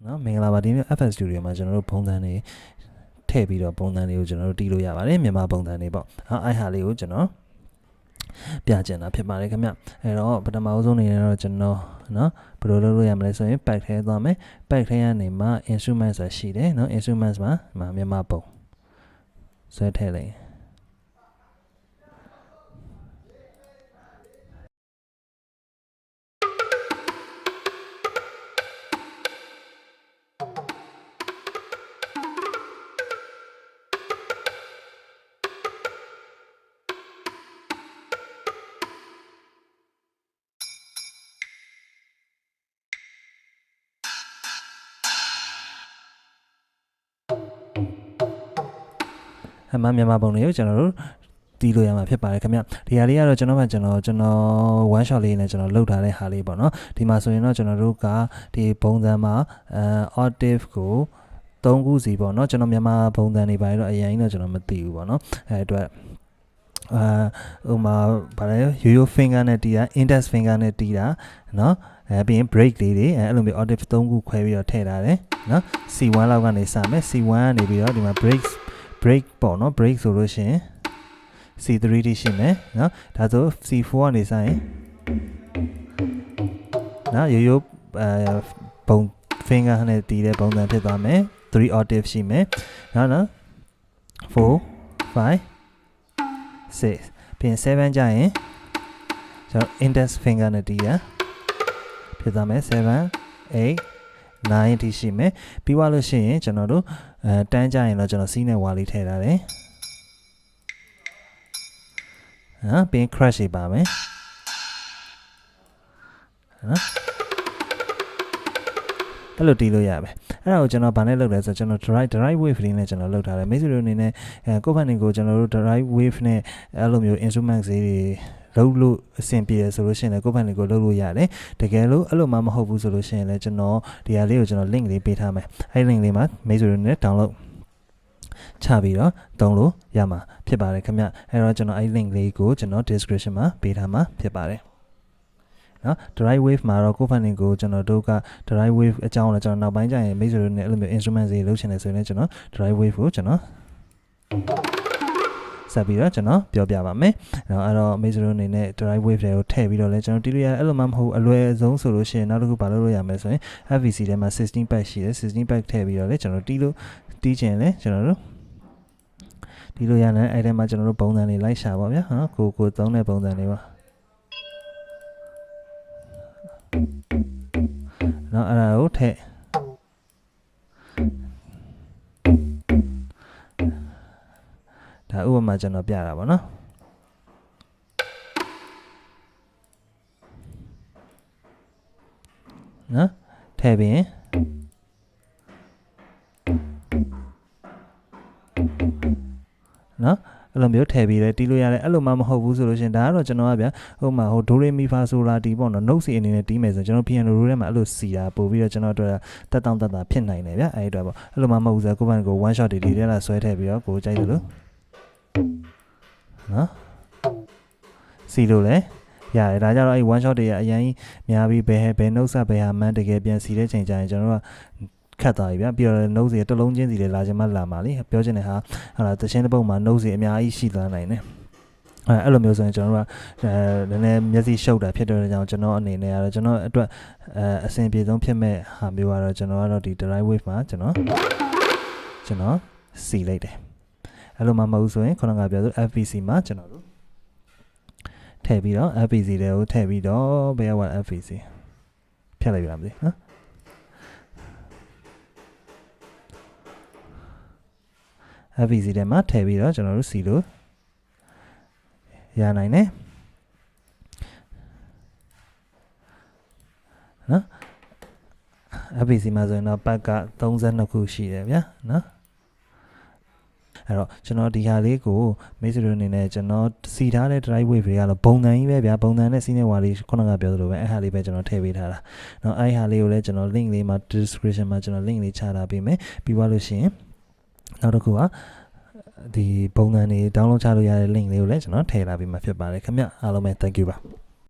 နော်မင်္ဂလာပါဒီနေ့ FS Studio မှာကျွန်တော်တို့ပုံစံတွေထည့်ပြီးတော့ပုံစံတွေကိုကျွန်တော်တို့တီးလို့ရပါတယ်မြန်မာပုံစံတွေပေါ့အဲ့ဟာလေးကိုကျွန်တော်ပြချင်တာဖြစ်ပါတယ်ခင်ဗျအဲ့တော့ပထမဆုံးအနေနဲ့တော့ကျွန်တော်နော်ဘယ်လိုလုပ်လို့ရမလဲဆိုရင် pack ထဲသွားမယ် pack ထဲကနေမှ instruments ဆိုတာရှိတယ်နော် instruments မှာမြန်မာပုံဆွဲထည့်လိုက်မြန်မာပုံတွေကိုကျွန်တော်တို့တီးလို့ရမှာဖြစ်ပါတယ်ခင်ဗျဒီဟာလေးကတော့ကျွန်တော် one shot လေးနဲ့ကျွန်တော်လုပ်ထားတဲ့ဟာလေးပေါ့နော်ဒီမှာဆိုရင်တော့ကျွန်တော်တို့ကဒီပုံစံမှာoctave ကို3ခုစီပေါ့နော်ကျွန်တော်မြန်မာပုံစံတွေပါတော့အရင်တော့ကျွန်တော်မသိဘူးပေါ့နော်အဲ့အတွက်ဟိုမှာဗါလဲရိုးရိုး finger နဲ့တီးတာ index finger နဲ့တီးတာနော်ပြီးရင် break လေးတွေအဲ့လိုမျိုး octave 3ခုခွဲပြီးတော့ထည့်ထားတယ်နော် C1 လောက်ကနေစမယ် C1 ကနေပြီးတော့ဒီမှာ break ပေါ့နော် break ဆိုလို့ရှိရင် C3 တိရှိမယ်နော်ဒါဆို C4 ကနေစရင်နော်ရိုးရိုးပုံ finger နဲ့တီးတဲ့ပုံစံဖြစ်သွားမယ်3 octave ရှိမယ်နော်4 5 6ပြီးရင်7ကြရင်ကျွန်တော် index finger နဲ့တီးရဖြစ်သွားမယ်7 8 9တိရှိမယ်ပြီးသွားလို့ရှိရင်ကျွန်တော်တို့တန်းကြရင်တော့ကျွန်တော် C နဲ့ Y လေးထည့်ထားတယ်နော်ပြီးရင် crash တွေပါမယ်နော်အဲ့လိုတီးလို့ရပါမယ်အဲ့ဒါကိုကျွန်တော်ဗာနဲ့လုပ်လဲဆိုကျွန်တော် drive wave လေးနဲ့ကျွန်တော်လုပ်ထားတယ်မိတ်ဆွေတို့အနေနဲ့ကိုယ့်ဘက်နေကိုကျွန်တော်တို့ drive wave နဲ့အဲ့လိုမျိုး instrument တွေလုပ်လို့အဆင်ပြေတယ်ဆိုလို့ရှိရင်လည်းကိုယ့်ဘက်နေကိုလုပ်လို့ရတယ်တကယ်လို့အဲ့လိုမှမဟုတ်ဘူးဆိုလို့ရှိရင်လည်းကျွန်တော်ဒီဟာလေးကိုကျွန်တော် link လေးပေးထားမယ်အဲ့ link လေးမှာမိတ်ဆွေတို့နဲ့ download ချပြီးတော့သုံးလို့ရမှာဖြစ်ပါတယ်ခင်ဗျအဲ့တော့ကျွန်တော်အဲ့ link လေးကိုကျွန်တော် description မှာပေးထားမှာဖြစ်ပါတယ်နော် drive wave မှာတော့ကိုယ့်ဘက်နေကိုကျွန်တော်တို့က drive wave အကြောင်းလည်းကျွန်တော်နောက်ပိုင်းကျရင်မိတ်ဆွေတို့နဲ့အဲ့လိုမျိုး instrument တွေလုပ်ချင်တယ်ဆိုရင်ကျွန်တော် drive wave ကိုကျွန်တော်ဆက်ပြီးတော့ကျွန်တော်ပြောပြပါမယ်အဲ့တော့မိတ်ဆွေတို့အနေနဲ့ drive wave တွေကိုထည့်ပြီးတော့လဲကျွန်တော်တီးလို့ရအဲ့လိုမှမဟုတ်အလွယ်ဆုံးဆိုလို့ရှိရင်နောက်တစ်ခုဘာလုပ်လို့ရမလဲဆိုရင် FVC ထဲမှာ16 pack ရှိတယ်16 pack ထည့်ပြီးတော့လဲကျွန်တော်တီးချင်လဲကျွန်တော်တို့တီးလို့ရတယ်အဲ့ထဲမှာကျွန်တော်တို့ပုံစံတွေလိုက်ရှာပါဗျာနော်ကိုသုံးတဲ့ပုံစံတွေပါနော်အဲ့ဒါကိုထည့်ဒါဥပမာကျွန်တော်ပြတာပါနော်နော်ထည့်ပြီးနော်အဲ့လိုမျိုးထည့်ပြီးလဲတီးလို့ရတယ်အဲ့လိုမှမဟုတ်ဘူးဆိုလို့ရှင်ဒါကတော့ကျွန်တော်ကဗျာဟိုမှာဟိုဒိုရေမီဖာဆိုလာတီပေါ့နော် note စီအနေနဲ့တီးမယ်ဆိုကျွန်တော် piano roll ထဲမှာအဲ့လိုစီတာပို့ပြီးတော့ကျွန်တော်တို့တက်တောင့်တက်တာဖြစ်နိုင်တယ်ဗျာအဲ့အတွက်ပေါ့အဲ့လိုမှမဟုတ်ဘူးဆိုကိုယ့်ဘက်ကို one shot တွေထဲလာဆွဲထည့်ပြီးတော့ကိုကြိုက်တယ်လို့နော်စီလို့လဲရတယ်ဒါကြတော့အဲ့ one shot တွေကအရင်များပြီးဘယ် note ဆက်ဘယ်ဟာမှန်းတကယ်ပြန်စီတဲ့ချိန်ကျရင်ကျွန်တော်တို့ကခတ်သွားပြီဗျာပြီးတော့ note စီတစ်လုံးချင်းစီလေလာခြင်းမလာပါလေပြောချင်တဲ့ဟာဟာလာသချင်းတစ်ပုတ်မှာ note စီအများကြီးရှိသွားနိုင်တယ်အဲ့လိုမျိုးဆိုရင်ကျွန်တော်တို့ကနည်းနည်းမျက်စိရှုပ်တာဖြစ်တဲ့ကြောင့်ကျွန်တော်အနေနဲ့ကတော့ကျွန်တော်အတွက်အဆင်ပြေဆုံးဖြစ်မဲ့ဟာမျိုးကတော့ကျွန်တော်ကတော့ဒီ drive wave မှာကျွန်တော်စီလိုက်တယ်အဲ့လိုမှမဟုတ်ဆိုရင်ခုနကပြောဆို FVC မှာကျွန်တော်တို့ထည့်ပြီးတော့ FVC တွေကိုထည့်ပြီးတော့ဘယ်က FVC ဖြတ်လိုက်ရမှာမသိနော်FVC ထဲမှာထည့်ပြီးတော့ကျွန်တော်တို့စီလို့ရနိုင်တယ်နော် FVC မှာဆိုရင်တော့ပတ်က32ခုရှိတယ်ဗျာနော်အဲ့တော့ကျွန်တော်ဒီဟာလေးကိုမိတ်ဆွေတို့အနေနဲ့ကျွန်တော်စီထားတဲ့ drive wave တွေကတော့ပုံစံကြီးပဲဗျာပုံစံနဲ့စီးနေဝါလေးခုနကပြောသလိုပဲအဲ့ဟာလေးပဲကျွန်တော်ထည့်ပေးထားတာเนาะအဲ့ဟာလေးကိုလည်းကျွန်တော် link လေးမှာ description မှာကျွန်တော် link လေးချထားပေးမယ်ပြီးသွားလို့ရှိရင်နောက်တစ်ခုကဒီပုံစံတွေ download ချလို့ရတဲ့ link လေးကိုလည်းကျွန်တော်ထည့်လာပေးမှာဖြစ်ပါတယ်ခင်ဗျအားလုံးပဲ thank you ပါ